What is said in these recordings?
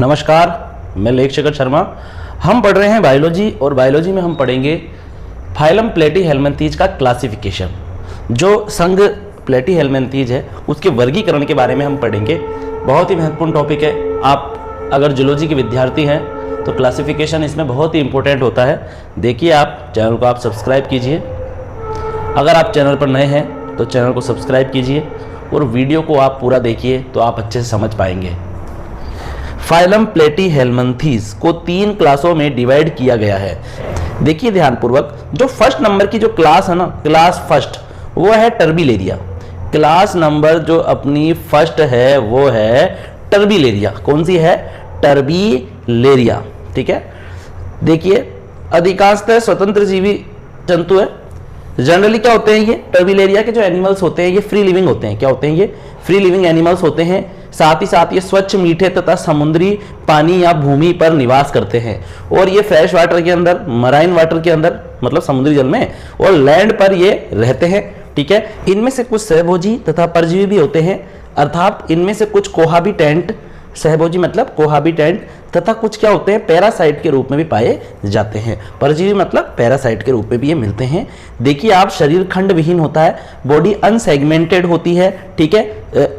नमस्कार, मैं लेख शेखर शर्मा। हम पढ़ रहे हैं बायोलॉजी और बायोलॉजी में हम पढ़ेंगे फाइलम प्लेटीहेल्मिन्थीज का क्लासिफिकेशन। जो संघ प्लेटीहेल्मिन्थीज है उसके वर्गीकरण के बारे में हम पढ़ेंगे। बहुत ही महत्वपूर्ण टॉपिक है। आप अगर जूलॉजी के विद्यार्थी हैं तो क्लासिफिकेशन इसमें बहुत ही इंपॉर्टेंट होता है। देखिए, आप चैनल को आप सब्सक्राइब कीजिए। अगर आप चैनल पर नए हैं तो चैनल को सब्सक्राइब कीजिए और वीडियो को आप पूरा देखिए तो आप अच्छे से समझ पाएंगे। फाइलम प्लेटीहेल्मिन्थीज को 3 क्लासों में डिवाइड किया गया है। देखिए ध्यानपूर्वक, जो फर्स्ट नंबर की जो क्लास है ना, क्लास फर्स्ट, वो है टर्बिलेरिया। क्लास नंबर जो अपनी फर्स्ट है वो है टर्बिलेरिया। कौन सी है? टर्बिलेरिया। ठीक है। देखिए, अधिकांशतः स्वतंत्र जीवी जंतु है। जनरली क्या होते हैं ये टर्बिलेरिया के जो एनिमल्स होते हैं ये फ्री लिविंग होते हैं। क्या होते हैं ये? फ्री लिविंग एनिमल्स होते हैं। साथ ही साथ ये स्वच्छ, मीठे तथा समुद्री पानी या भूमि पर निवास करते हैं। और ये फ्रेश वाटर के अंदर, मराइन वाटर के अंदर, मतलब समुद्री जल में, और लैंड पर ये रहते हैं। ठीक है। इनमें से कुछ सहभोजी तथा परजीवी भी होते हैं, अर्थात इनमें से कुछ कोहाबिटेंट, सहभोजी मतलब कोहाबिटेंट, तथा कुछ क्या होते हैं, पैरासाइट के रूप में भी पाए जाते हैं। परजीवी मतलब पैरासाइट के रूप में भी ये मिलते हैं। देखिए आप, शरीर खंड विहीन होता है, बॉडी अनसेगमेंटेड होती है। ठीक है,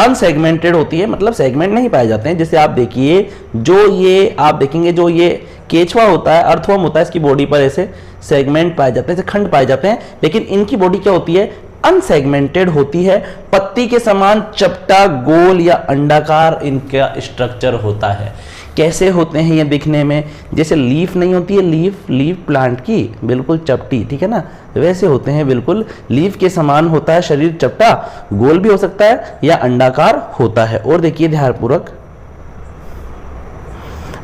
अनसेगमेंटेड होती है मतलब सेगमेंट नहीं पाए जाते हैं। जैसे आप देखिए, जो ये आप देखेंगे, जो ये केचुआ होता है, अर्थवर्म होता है, इसकी बॉडी पर ऐसे सेगमेंट पाए जाते हैं, ऐसे खंड पाए जाते हैं। लेकिन इनकी बॉडी क्या होती है? अनसेगमेंटेड होती है। पत्ती के समान चपटा, गोल या अंडाकार इनका स्ट्रक्चर होता है। कैसे होते हैं ये दिखने में? जैसे लीफ नहीं होती है, लीफ प्लांट की बिल्कुल चपटी, ठीक है ना, वैसे होते हैं। बिल्कुल लीफ के समान होता है शरीर, चपटा, गोल भी हो सकता है या अंडाकार होता है। और देखिए ध्यानपूर्वक,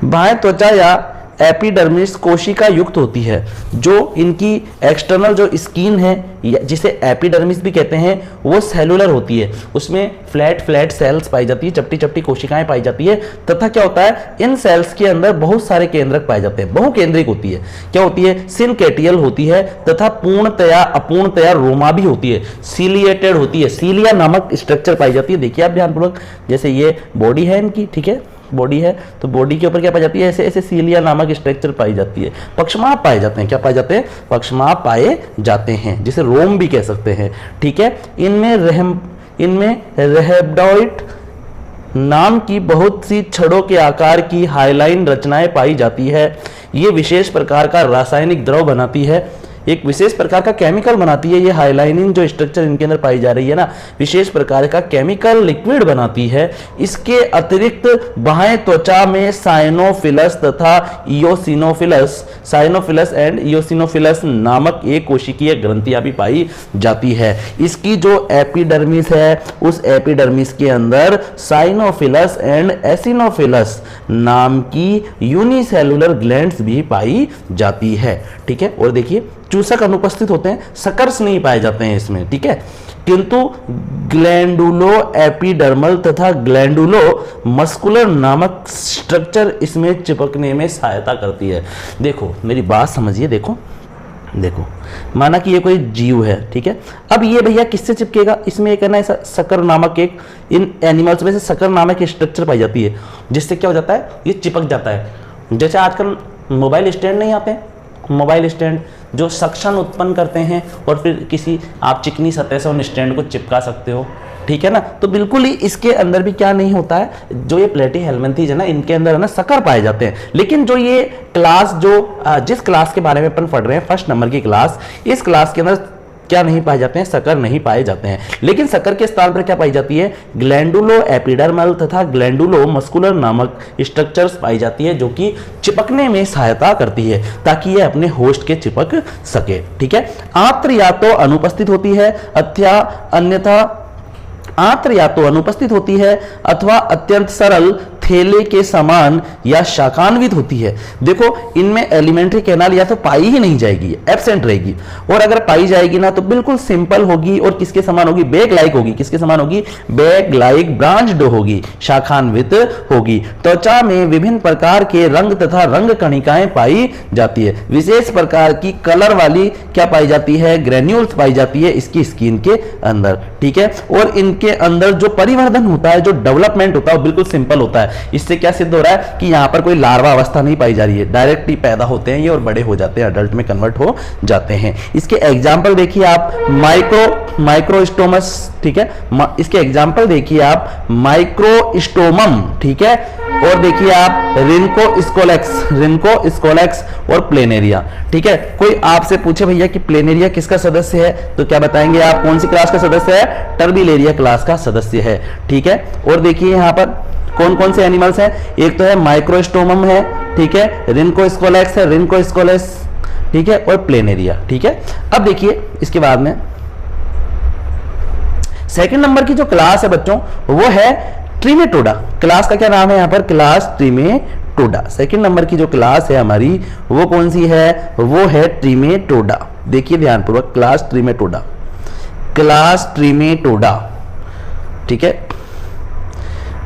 बाह्य त्वचा या एपिडर्मिस कोशिका युक्त होती है। जो इनकी एक्सटर्नल जो स्किन है, जिसे एपिडर्मिस भी कहते हैं, वो सेलुलर होती है। उसमें फ्लैट सेल्स पाई जाती है, चपटी चपटी कोशिकाएं पाई जाती है। तथा क्या होता है, इन सेल्स के अंदर बहुत सारे केंद्रक पाए जाते हैं। बहुकेंद्रिक होती है। क्या होती है? सिनकेटियल होती है। तथा पूर्णतया अपूर्णतया रोमा भी होती है। सीलिएटेड होती है, सीलिया नामक स्ट्रक्चर पाई जाती है। देखिए आप ध्यानपूर्वक, जैसे ये बॉडी है इनकी, ठीक है, बॉडी है, तो बॉडी के ऊपर क्या पाई जाती है? ऐसे ऐसे सीलिया नामक स्ट्रक्चर पाई जाती है। पक्षमाप पाए जाते हैं। क्या पाए जाते हैं? पक्षमाप पाए जाते हैं, जिसे रोम भी कह सकते हैं। ठीक है। इनमें रेहेब्डोइड नाम की बहुत सी छड़ों के आकार की हाइलाइन रचनाएं पाई जाती है। ये विशेष प्रकार का रासायनिक द्रव बनाती है, एक विशेष प्रकार का केमिकल बनाती है। ये हाइलाइनिंग जो स्ट्रक्चर इनके अंदर पाई जा रही है ना, विशेष प्रकार का केमिकल लिक्विड बनाती है। इसके अतिरिक्त बाह्य त्वचा में साइनोफिलस तथा इयोसिनोफिलस, साइनोफिलस एंड इयोसिनोफिलस नामक एक कोशिकीय ग्रंथियां भी पाई जाती है। इसकी जो एपिडर्मिस है, उस एपिडर्मिस के अंदर साइनोफिलस एंड एसिनोफिलस नाम की यूनिसेलुलर ग्लैंड्स भी पाई जाती है। ठीक है। और देखिए, चूसक अनुपस्थित होते हैं, सकर्स नहीं पाए जाते हैं इसमें। ठीक है। किंतु ग्लैंडुलो एपिडर्मल तथा ग्लैंडुलो मस्कुलर नामक स्ट्रक्चर इसमें चिपकने में सहायता करती है। देखो मेरी बात समझिए। देखो माना कि ये कोई जीव है, ठीक है। अब ये भैया किससे चिपकेगा? इसमें एक है ना, ऐसा सकर नामक एक, इन एनिमल्स में से सकर नामक स्ट्रक्चर पाई जाती है, जिससे क्या हो जाता है? ये चिपक जाता है। जैसे आजकल मोबाइल स्टैंड नहीं आते हैं, मोबाइल स्टैंड जो सक्शन उत्पन्न करते हैं और फिर किसी आप चिकनी सतह से उन स्टैंड को चिपका सकते हो। ठीक है ना। तो बिल्कुल ही इसके अंदर भी क्या नहीं होता है, जो ये प्लेटीहेल्मिन्थीज है ना, इनके अंदर है ना सकर पाए जाते हैं। लेकिन जो ये क्लास, जो जिस क्लास के बारे में अपन पढ़ रहे हैं, फर्स्ट नंबर की क्लास, इस क्लास के अंदर क्या नहीं पाए जाते हैं? सकर नहीं पाए जाते हैं। लेकिन सकर के स्थान पर क्या पाई जाती है? ग्लैंडुलो एपिडर्मल तथा ग्लैंडुलो मस्कुलर नामक स्ट्रक्चर्स पाई जाती है, जो कि चिपकने में सहायता करती है ताकि ये अपने होस्ट के चिपक सके। ठीक है। आंत्र या तो अनुपस्थित होती है अथवा अत्यंत सरल थैले के समान या शाखान्वित होती है। देखो इनमें एलिमेंट्री कैनाल या तो पाई ही नहीं जाएगी, एब्सेंट रहेगी, और अगर पाई जाएगी ना तो बिल्कुल सिंपल होगी और किसके समान होगी? बैग लाइक होगी। किसके समान होगी? बैग लाइक ब्रांच्ड होगी, शाखान्वित होगी। त्वचा में विभिन्न प्रकार के रंग तथा रंग कणिकाएं पाई जाती है। विशेष प्रकार की कलर वाली क्या पाई जाती है? ग्रेन्यूल्स पाई जाती है इसकी स्किन के अंदर। ठीक है। और इनके अंदर जो परिवर्धन होता है, जो डेवलपमेंट होता है, वो बिल्कुल सिंपल होता है। इससे क्या सिद्ध हो रहा है कि यहाँ पर कोई लार्वा अवस्था नहीं पाई जा रही है, डायरेक्ट ही पैदा होते हैं ये और बड़े हो जाते हैं, अडल्ट में कन्वर्ट हो जाते हैं। इसके एग्जाम्पल देखिए आप माइक्रोस्टोमस, ठीक है, इसके एग्जाम्पल देखिए आप माइक्रोस्टोमम, ठीक है, और देखिए आप रिंकोस्कोलेक्स और प्लेनेरिया, ठीक है। कोई आपसे पूछे भैया कि प्लेनेरिया किसका सदस्य है, तो क्या बताएंगे आप, कौन सी क्लास का सदस्य है, टर्बिलेरिया क्लास का सदस्य है, ठीक है। और देखिए यहां पर कौन कौन से एनिमल्स हैं, एक तो है माइक्रोस्टोमम है, ठीक है, रिंकोस्कोलेक्स है, रिंकोस्कोलेक्स, ठीक है, और प्लेनेरिया, ठीक है। अब देखिए इसके बाद में सेकंड नंबर की जो क्लास है बच्चों वो है ट्रिमेटोडा। क्लास का क्या नाम है यहां पर, क्लास ट्रिमेटोडा। सेकंड नंबर की जो क्लास है हमारी वो कौन सी है, वो है ट्रिमेटोडा। देखिए ध्यानपूर्वक, क्लास ट्रिमेटोडा, क्लास ट्रिमेटोडा, ठीक है।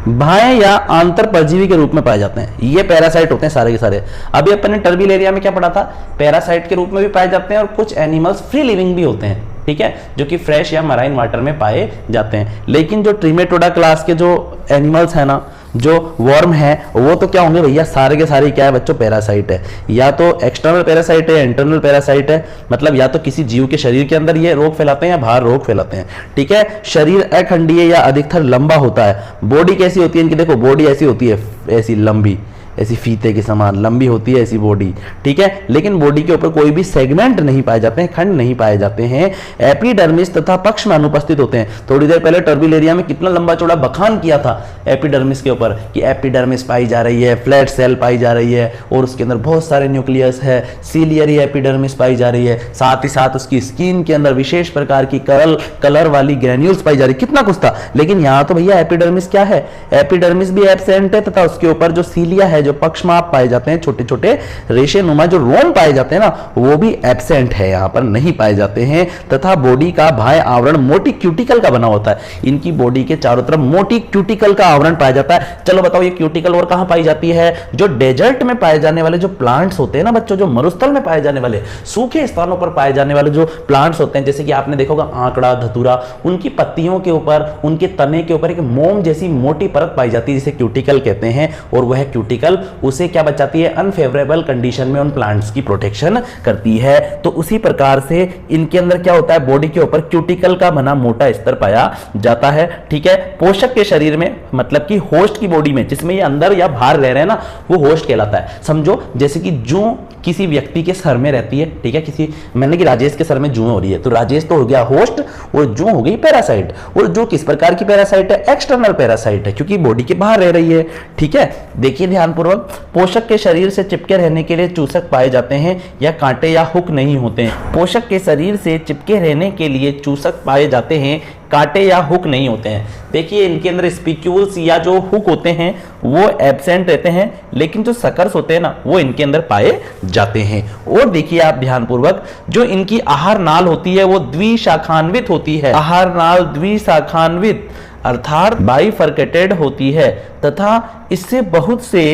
भाए या आंतर परजीवी के रूप में पाए जाते हैं, ये पैरासाइट होते हैं सारे के सारे। अभी अपन ने टर्बिलेरिया में क्या पढ़ा था, पैरासाइट के रूप में भी पाए जाते हैं और कुछ एनिमल्स फ्री लिविंग भी होते हैं, ठीक है, जो कि फ्रेश या मराइन वाटर में पाए जाते हैं। लेकिन जो ट्रिमेटोडा क्लास के जो एनिमल्स है ना, जो वर्म है, वो तो क्या होंगे भैया, सारे के सारे क्या है बच्चों, पैरासाइट है। या तो एक्सटर्नल पैरासाइट है, इंटरनल पैरासाइट है, मतलब या तो किसी जीव के शरीर के अंदर ये रोग फैलाते हैं या बाहर रोग फैलाते हैं, ठीक है। शरीर अखंडीय या अधिकतर लंबा होता है। बॉडी कैसी होती है इनकी, देखो बॉडी ऐसी होती है, ऐसी लंबी, ऐसी फीते के समान लंबी होती है ऐसी बॉडी, ठीक है। लेकिन बॉडी के ऊपर कोई भी सेगमेंट नहीं पाए जाते हैं, खंड नहीं पाए जाते हैं। एपिडर्मिस तथा पक्ष में अनुपस्थित होते हैं। थोड़ी देर पहले टर्बिलेरिया में कितना लंबा चौड़ा बखान किया था एपिडर्मिस के ऊपर कि एपिडर्मिस पाई जा रही है, फ्लैट सेल पाई जा रही है और उसके अंदर बहुत सारे न्यूक्लियस है, सीलियरी एपिडर्मिस पाई जा रही है, साथ ही साथ उसकी स्किन के अंदर विशेष प्रकार की कलर वाली ग्रेन्यूल्स पाई जा रही है, कितना कुछ था। लेकिन यहां तो भैया एपिडर्मिस क्या है, एपिडर्मिस भी एब्सेंट है तथा उसके ऊपर जो सीलिया है, जो पक्षमाप पाए जाते हैं, छोटे छोटे रेशेनुमा जो रोम पाए जाते हैं ना, वो भी एब्सेंट है, यहां पर नहीं पाए जाते हैं। तथा बॉडी का बाह्य आवरण मोटी क्यूटिकल का बना होता है। इनकी बॉडी के चारों तरफ मोटी क्यूटिकल का आवरण पाया जाता है। चलो बताओ ये क्यूटिकल और कहां पाई जाती है, जो डेजर्ट में पाए जाने वाले जो प्लांट्स होते हैं ना बच्चों, जो मरुस्थल में पाए जाने वाले, सूखे स्थानों पर पाए जाने वाले जो प्लांट्स होते हैं, जैसे कि आपने देखा होगा आंकड़ा, धतूरा, उनकी पत्तियों के ऊपर, उनके तने के ऊपर एक मोम जैसी मोटी परत पाई जाती है जिसे क्यूटिकल कहते हैं। और वह क्यूटिकल उसे क्या बचाती है, अनफेवरेबल कंडीशन में उन प्लांट्स की प्रोटेक्शन करती है। तो उसी प्रकार से इनके अंदर क्या होता है, बॉडी के ऊपर क्यूटिकल का बना मोटा स्तर पाया जाता है, ठीक है। पोषक के शरीर में, मतलब कि होस्ट की बॉडी में, जिसमें ये अंदर या बाहर रह रहे हैं ना, वो होस्ट कहलाता है। समझो जैसे कि जूं किसी व्यक्ति के सर में रहती है, ठीक है, किसी मैंने कि राजेश के सर में जूं हो रही है, तो राजेश तो हो गया होस्ट और जूं हो गई पैरासाइट। और जो किस प्रकार की पैरासाइट है, एक्सटर्नल पैरासाइट है, क्योंकि बॉडी के बाहर रह रही है, ठीक है। देखिए ध्यानपूर्वक, पोषक के शरीर से चिपके रहने के लिए चूसक पाए जाते हैं या कांटे या हुक नहीं होते हैं। पोषक के शरीर से चिपके रहने के लिए चूसक पाए जाते हैं, कांटे या हुक नहीं होते हैं। देखिए इनके अंदर स्पिक्यूल्स या जो हुक होते हैं वो एब्सेंट रहते हैं, लेकिन जो सकर्स होते हैं ना वो इनके अंदर पाए जाते हैं। और देखिए आप ध्यानपूर्वक, जो इनकी आहार नाल होती है वो द्विशाखान्वित होती है। आहार नाल द्विशाखान्वित अर्थात बाइफरकेटेड होती है तथा इससे बहुत से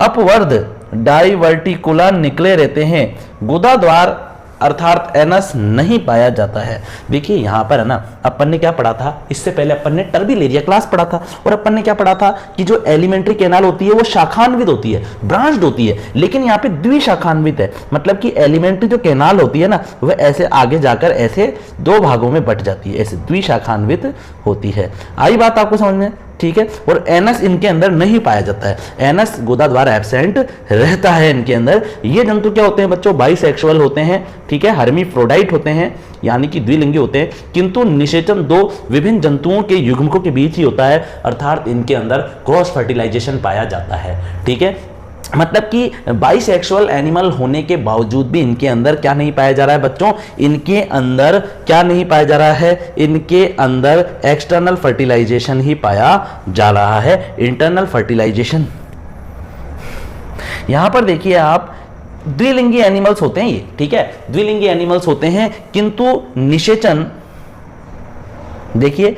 अपवर्ध डाइवर्टिकुला निकले रहते हैं। गुदा द्वार अर्थात एनस नहीं पाया जाता है। देखिए यहां पर है ना, अपन ने क्या पढ़ा था, इससे पहले अपन ने टर्बिलेरिया क्लास पढ़ा था और अपन ने क्या पढ़ा था कि जो एलिमेंट्री कैनाल होती है वो शाखान्वित होती है, ब्रांच्ड होती है, लेकिन यहाँ पे द्विशाखान्वित है। मतलब कि एलिमेंट्री जो कैनाल होती है ना, वह ऐसे आगे जाकर ऐसे दो भागों में बट जाती है, ऐसे द्विशाखान्वित होती है। आई बात आपको समझ में, ठीक है। और एनस इनके अंदर नहीं पाया जाता है, एनस गुदा द्वारा एब्सेंट रहता है इनके अंदर। ये जंतु क्या होते हैं बच्चों, बाइसेक्सुअल होते हैं, ठीक है, हर्मीफ्रोडाइट होते हैं, यानी कि द्विलिंगी होते हैं, किंतु निषेचन दो विभिन्न जंतुओं के युग्मकों के बीच ही होता है, अर्थात इनके अंदर क्रॉस फर्टिलाइजेशन पाया जाता है, ठीक है। मतलब कि बाइसेक्सुअल एनिमल होने के बावजूद भी इनके अंदर क्या नहीं पाया जा रहा है बच्चों, इनके अंदर क्या नहीं पाया जा रहा है, इनके अंदर एक्सटर्नल फर्टिलाइजेशन ही पाया जा रहा है, इंटरनल फर्टिलाइजेशन। यहां पर देखिए आप, द्विलिंगी एनिमल्स होते हैं ये, ठीक है, द्विलिंगी एनिमल्स होते हैं, किंतु निषेचन, देखिए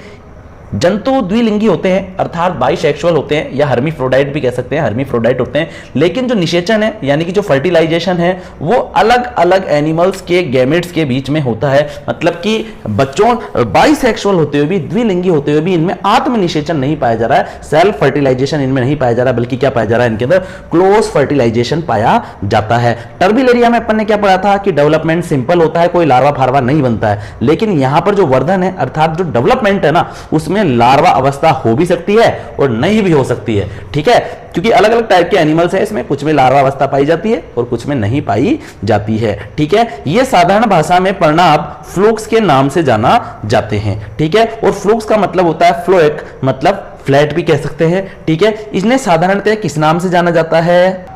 जंतु द्विलिंगी होते हैं अर्थात बाइसेक्सुअल होते हैं या हर्मीफ्रोडाइट भी कह सकते हैं, हर्मीफ्रोडाइट होते हैं, लेकिन जो निषेचन है यानी कि जो फर्टिलाइजेशन है वो अलग अलग एनिमल्स के गैमेट्स के बीच में होता है। मतलब कि बच्चों बाइसेक्सुअल होते हुए भी, द्विलिंगी होते हुए भी इनमें आत्म निषेचन नहीं पाया जा रहा है, सेल्फ फर्टिलाइजेशन इनमें नहीं पाया जा रहा, बल्कि क्या पाया जा रहा है, इनके अंदर क्लोज फर्टिलाइजेशन पाया जाता है। टर्बिलेरिया में अपन ने क्या पढ़ा था कि डेवलपमेंट सिंपल होता है, कोई लार्वा फार्वा नहीं बनता है, लेकिन यहां पर जो वर्धन है अर्थात जो डेवलपमेंट है ना उसमें लार्वा अवस्था हो भी सकती है और नहीं भी हो सकती है। ठीक है, क्योंकि अलग अलग टाइप के एनिमल्स हैं, इसमें कुछ में लार्वा अवस्था पाई जाती है और कुछ में नहीं पाई जाती है। ठीक है, ये साधारण भाषा में परिणाम फ्लूक्स के नाम से जाना जाते हैं। ठीक है, और फ्लूक्स का मतलब होता है फ्लोएक, मतलब फ्लैट भी कह सकते हैं। ठीक है, इन्हें साधारणतः किस नाम से जाना जाता है?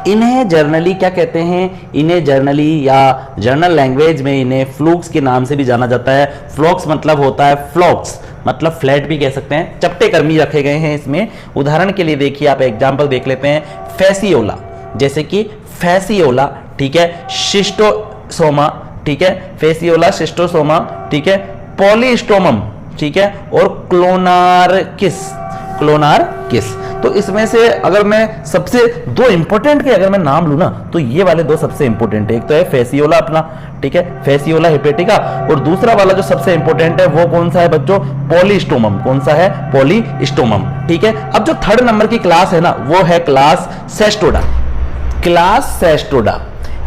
इन्हें जर्नली क्या कहते हैं? इन्हें जर्नली या जर्नल लैंग्वेज में इन्हें फ्लूक्स के नाम से भी जाना जाता है। फ्लॉक्स मतलब होता है फ्लॉक्स, मतलब फ्लैट भी कह सकते हैं, चपटे कर्मी रखे गए हैं इसमें। उदाहरण के लिए देखिए, आप एग्जांपल देख लेते हैं, फेसियोला, जैसे कि फेसियोला, ठीक है, शिस्टोसोमा, ठीक है, फेसियोला शिस्टोसोमा, ठीक है, पॉलीस्टोमम, ठीक है, और क्लोनार्किस, क्लोनार्किस। तो इसमें से अगर मैं सबसे दो इंपॉर्टेंट के अगर मैं नाम लूं ना तो ये वाले दो सबसे इंपॉर्टेंट है। एक तो है फेसियोला अपना, ठीक है, फेसियोला हेपेटिका, और दूसरा वाला जो सबसे इंपॉर्टेंट है वो कौन सा है बच्चों? पॉलीस्टोमम। कौन सा है? पॉलीस्टोमम। ठीक है, अब जो थर्ड नंबर की क्लास है ना वो है क्लास सेस्टोडा। क्लास सेस्टोडा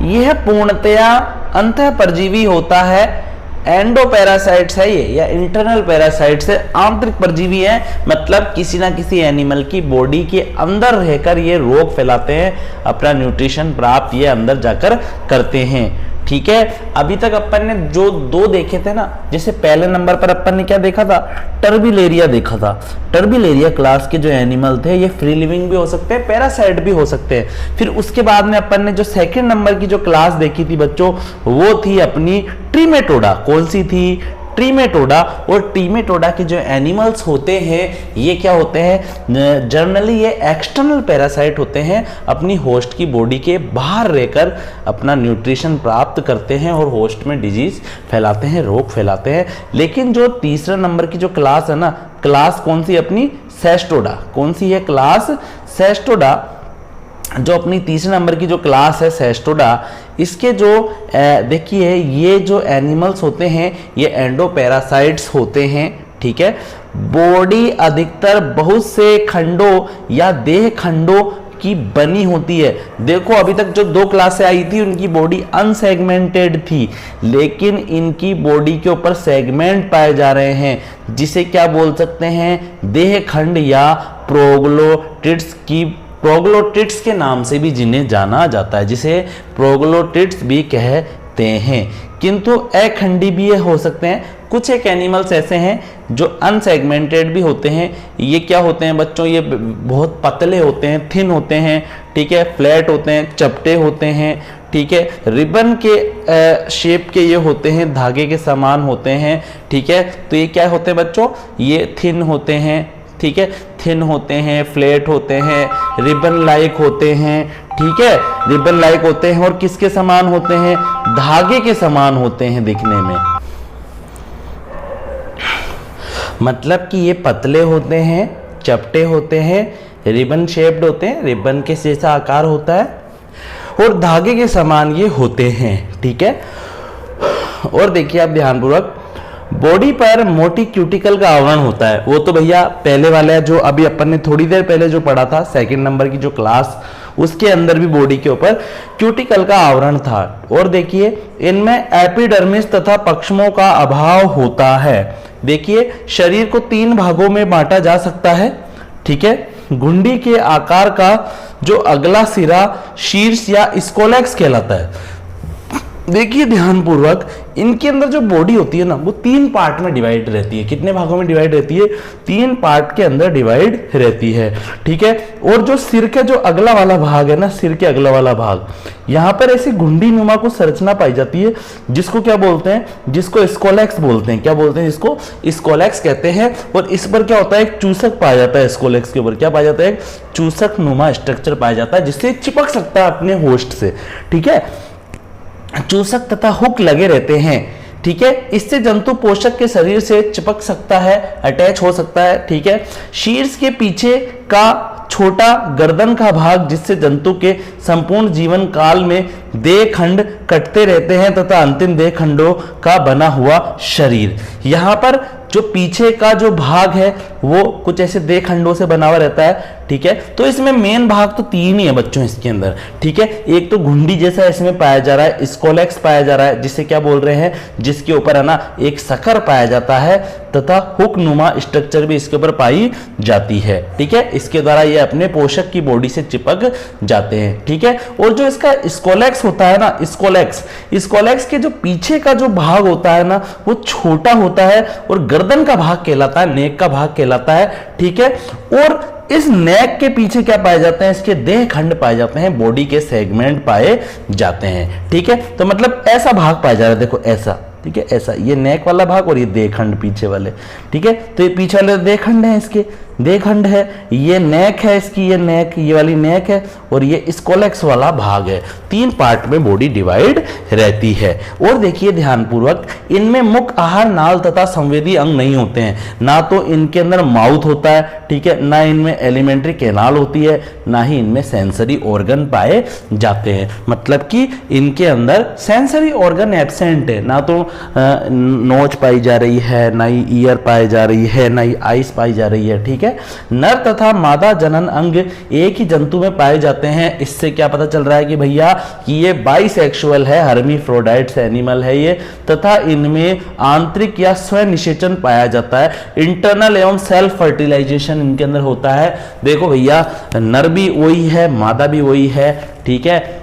यह पूर्णतया अंतः परजीवी होता है, एंडोपैरासाइट्स है ये या इंटरनल पैरासाइट्स है, आंतरिक परजीवी है, मतलब किसी ना किसी एनिमल की बॉडी के अंदर रहकर ये रोग फैलाते हैं, अपना न्यूट्रिशन प्राप्त ये अंदर जाकर करते हैं। ठीक है, अभी तक अपन ने जो दो देखे थे ना, जैसे पहले नंबर पर अपन ने क्या देखा था? टर्बिलेरिया देखा था। टर्बिलेरिया क्लास के जो एनिमल थे ये फ्री लिविंग भी हो सकते हैं, पैरासाइट भी हो सकते हैं। फिर उसके बाद में अपन ने जो सेकंड नंबर की जो क्लास देखी थी बच्चों वो थी अपनी ट्रीमेटोडा। कौन सी थी? ट्रीमेटोडा। और ट्रीमेटोडा के जो एनिमल्स होते हैं ये क्या होते हैं? जनरली ये एक्सटर्नल पैरासाइट होते हैं, अपनी होस्ट की बॉडी के बाहर रहकर अपना न्यूट्रिशन प्राप्त करते हैं और होस्ट में डिजीज फैलाते हैं, रोग फैलाते हैं। लेकिन जो तीसरा नंबर की जो क्लास है ना, क्लास कौन सी? अपनी सेस्टोडा। कौन सी है क्लास? सेस्टोडा। जो अपनी तीसरे नंबर की जो क्लास है सेस्टोडा, इसके जो देखिए ये जो एनिमल्स होते हैं ये एंडोपैरासाइट्स होते हैं। ठीक है, बॉडी अधिकतर बहुत से खंडों या देह खंडों की बनी होती है। देखो अभी तक जो दो क्लासें आई थी उनकी बॉडी अनसेगमेंटेड थी, लेकिन इनकी बॉडी के ऊपर सेगमेंट पाए जा रहे हैं, जिसे क्या बोल सकते हैं? देह खंड या प्रोग्लोटिड्स की, प्रोग्लोटिड्स के नाम से भी जिन्हें जाना जाता है, जिसे प्रोग्लोटिड्स भी कहते हैं। किंतु अखंडी भी ये हो सकते हैं। कुछ एक एनिमल्स ऐसे हैं जो अनसेगमेंटेड भी होते हैं। ये क्या होते हैं बच्चों? ये बहुत पतले होते हैं, थिन होते हैं, ठीक है, फ्लैट होते हैं, चपटे होते हैं, ठीक है, रिबन के शेप के ये होते हैं, धागे के समान होते हैं। ठीक है, तो ये क्या होते हैं बच्चों? ये थिन होते हैं, ठीक है, थिन होते हैं, फ्लैट होते हैं, रिबन लाइक होते हैं। ठीक है, रिबन लाइक होते हैं और किसके समान होते हैं? धागे के समान होते हैं दिखने में। मतलब कि ये पतले होते हैं, चपटे होते हैं, रिबन शेप्ड होते हैं, रिबन के जैसा आकार होता है और धागे के समान ये होते हैं। ठीक है, और देखिए आप ध्यानपूर्वक, बॉडी पर मोटी क्यूटिकल का आवरण होता है। वो तो भैया पहले वाला है जो अभी अपन ने थोड़ी देर पहले जो पढ़ा था, सेकंड नंबर की जो क्लास, उसके अंदर भी बॉडी के ऊपर क्यूटिकल का आवरण था। और देखिए इनमें एपिडर्मिस तथा पक्षमों का अभाव होता है। देखिए शरीर को 3 भागों में बांटा जा सकता है। ठीक है, घुंडी के आकार का जो अगला सिरा शीर्ष या स्कोलेक्स कहलाता है। देखिए ध्यानपूर्वक, इनके अंदर जो बॉडी होती है ना वो 3 पार्ट में डिवाइड रहती है। कितने भागों में डिवाइड रहती है? 3 पार्ट के अंदर डिवाइड रहती है। ठीक है, और जो सिर का जो अगला वाला भाग है ना, सिर के अगला वाला भाग, यहाँ पर ऐसी घुंडी नुमा को संरचना पाई जाती है, जिसको क्या बोलते हैं? जिसको स्कोलेक्स बोलते हैं। क्या बोलते हैं? इसको स्कोलेक्स कहते हैं। और इस पर क्या होता है? एक चूसक पाया जाता है। स्कोलेक्स के ऊपर क्या पाया जाता है? एक चूसक नुमा स्ट्रक्चर पाया जाता है, जिससे चिपक सकता है अपने होस्ट से। ठीक है, चूसक तथा हुक लगे रहते हैं। ठीक है। इससे जंतु पोषक के शरीर से चिपक सकता है, अटैच हो सकता है, ठीक है। शीर्ष के पीछे का छोटा गर्दन का भाग, जिससे जंतु के संपूर्ण जीवन काल में देह खंड कटते रहते हैं तथा अंतिम देह खंडों का बना हुआ शरीर। यहां पर जो पीछे का जो भाग है वो कुछ ऐसे देह खंडों से बना हुआ रहता है, ठीक है। तो इसमें मेन भाग तो 3 ही है बच्चों इसके अंदर, ठीक है। एक तो घुंडी जैसा इसमें पाया जा रहा है, स्कोलेक्स पाया जा रहा है, जिसे क्या बोल रहे हैं, जिसके ऊपर है ना एक सकर पाया जाता है तथा हुक नुमा स्ट्रक्चर भी इसके ऊपर पाई जाती है, ठीक है। इसके द्वारा ये अपने पोषक की बॉडी से चिपक जाते हैं, ठीक है। और जो इसका स्कोलेक्स होता है ना, स्कोलेक्स के जो पीछे का जो भाग होता है ना वो छोटा होता है और गर्दन का भाग कहलाता है, नेक का भाग कहलाता है, ठीक है। और इस नेक के पीछे क्या पाए जाते हैं, इसके देह खंड पाए जाते हैं, बॉडी के सेगमेंट पाए जाते हैं, ठीक है। तो मतलब ऐसा भाग पाया जा रहा है, देखो ऐसा, ठीक है, ऐसा ये नेक वाला भाग और ये देह खंड पीछे वाले, ठीक है। तो ये पीछे वाले देह खंड है, इसके देह खंड है, ये नेक है इसकी, ये नेक, ये वाली नेक है और ये स्कोलेक्स वाला भाग है। 3 पार्ट में बॉडी डिवाइड रहती है। और देखिए ध्यानपूर्वक, इनमें मुख्य आहार नाल तथा संवेदी अंग नहीं होते हैं, ना तो इनके अंदर माउथ होता है, ठीक है, ना इनमें एलिमेंट्री कैनाल होती है, ना ही इनमें सेंसरी ऑर्गन पाए जाते हैं। मतलब कि इनके अंदर सेंसरी ऑर्गन एब्सेंट है, ना तो नोच पाई जा रही है, ना ही ईयर पाई जा रही है, ना ही आइस पाई जा रही है, ठीक है। नर तथा मादा जनन अंग एक ही जंतु में पाए जाते हैं। इससे क्या पता चल रहा है कि भैया कि ये बाइसेक्सुअल है, हर्मीफ्रोडाइट्स एनिमल है ये, तथा इनमें आंतरिक या स्व निषेचन पाया जाता है। इंटरनल एवं सेल्फ फर्टिलाइजेशन इनके अंदर होता है। देखो भैया, नर भी वही है, मादा भी वही है, ठीक है।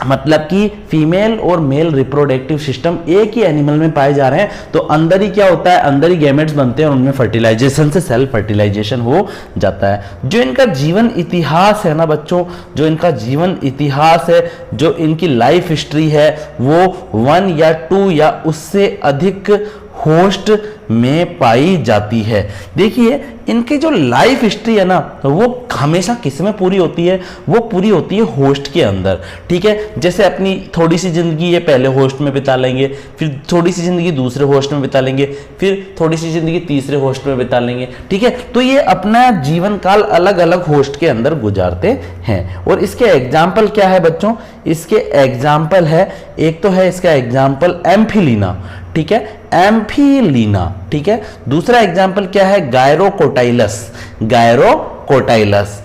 मतलब कि फीमेल और मेल रिप्रोडक्टिव सिस्टम एक ही एनिमल में पाए जा रहे हैं। तो अंदर ही क्या होता है, अंदर ही गैमेट्स बनते हैं और उनमें फर्टिलाइजेशन से सेल्फ फर्टिलाइजेशन हो जाता है। जो इनका जीवन इतिहास है ना बच्चों, जो इनका जीवन इतिहास है, जो इनकी लाइफ हिस्ट्री है, वो 1 या 2 या उससे अधिक होस्ट में पाई जाती है। देखिए इनकी जो लाइफ हिस्ट्री है ना वो हमेशा किस में पूरी होती है, वो पूरी होती है होस्ट के अंदर, ठीक है। जैसे अपनी थोड़ी सी जिंदगी ये पहले होस्ट में बिता लेंगे, फिर थोड़ी सी जिंदगी दूसरे होस्ट में बिता लेंगे, फिर थोड़ी सी जिंदगी तीसरे होस्ट में बिता लेंगे, ठीक है। तो ये अपना जीवन काल अलग अलग होस्ट के अंदर गुजारते हैं। और इसके एग्जाम्पल क्या है बच्चों, इसके एग्जाम्पल है, एक तो है इसका एग्जाम्पल एम्फिलीना, ठीक है, एम्फिलीना, ठीक है। दूसरा एग्जाम्पल क्या है, गायरोकोटाइलस, गायरोकोटाइलस।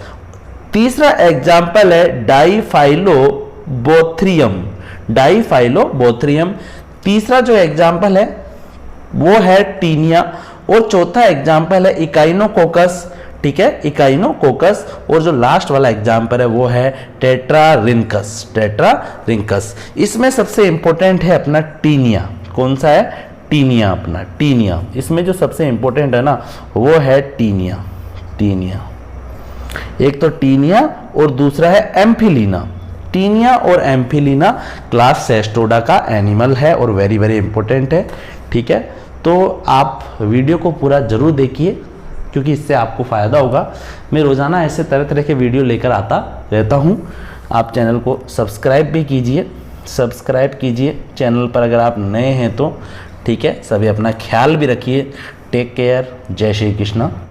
तीसरा एग्जाम्पल है डाइफाइलोबोथ्रियम, डाइफाइलोबोथ्रियम। तीसरा जो एग्जाम्पल है वो है टीनिया। और चौथा एग्जाम्पल है इकाइनोकोकस, ठीक है, इकाइनोकोकस। और जो लास्ट वाला एग्जाम्पल है वो है टेट्रारिंकस, टेट्रारिंकस। इसमें सबसे इंपॉर्टेंट है अपना टीनिया। कौन सा है, टीनिया, अपना टीनिया। इसमें जो सबसे इंपॉर्टेंट है ना वो है टीनिया, टीनिया। एक तो टीनिया और दूसरा है एम्फिलीना। टीनिया और एम्फिलीना क्लास सेस्टोडा का एनिमल है और वेरी वेरी इंपॉर्टेंट है, ठीक है। तो आप वीडियो को पूरा जरूर देखिए क्योंकि इससे आपको फ़ायदा होगा। मैं रोज़ाना ऐसे तरह तरह के वीडियो लेकर आता रहता हूँ। आप चैनल को सब्सक्राइब भी कीजिए, सब्सक्राइब कीजिए चैनल पर अगर आप नए हैं तो, ठीक है। सभी अपना ख्याल भी रखिए। Take care. जय श्री कृष्ण।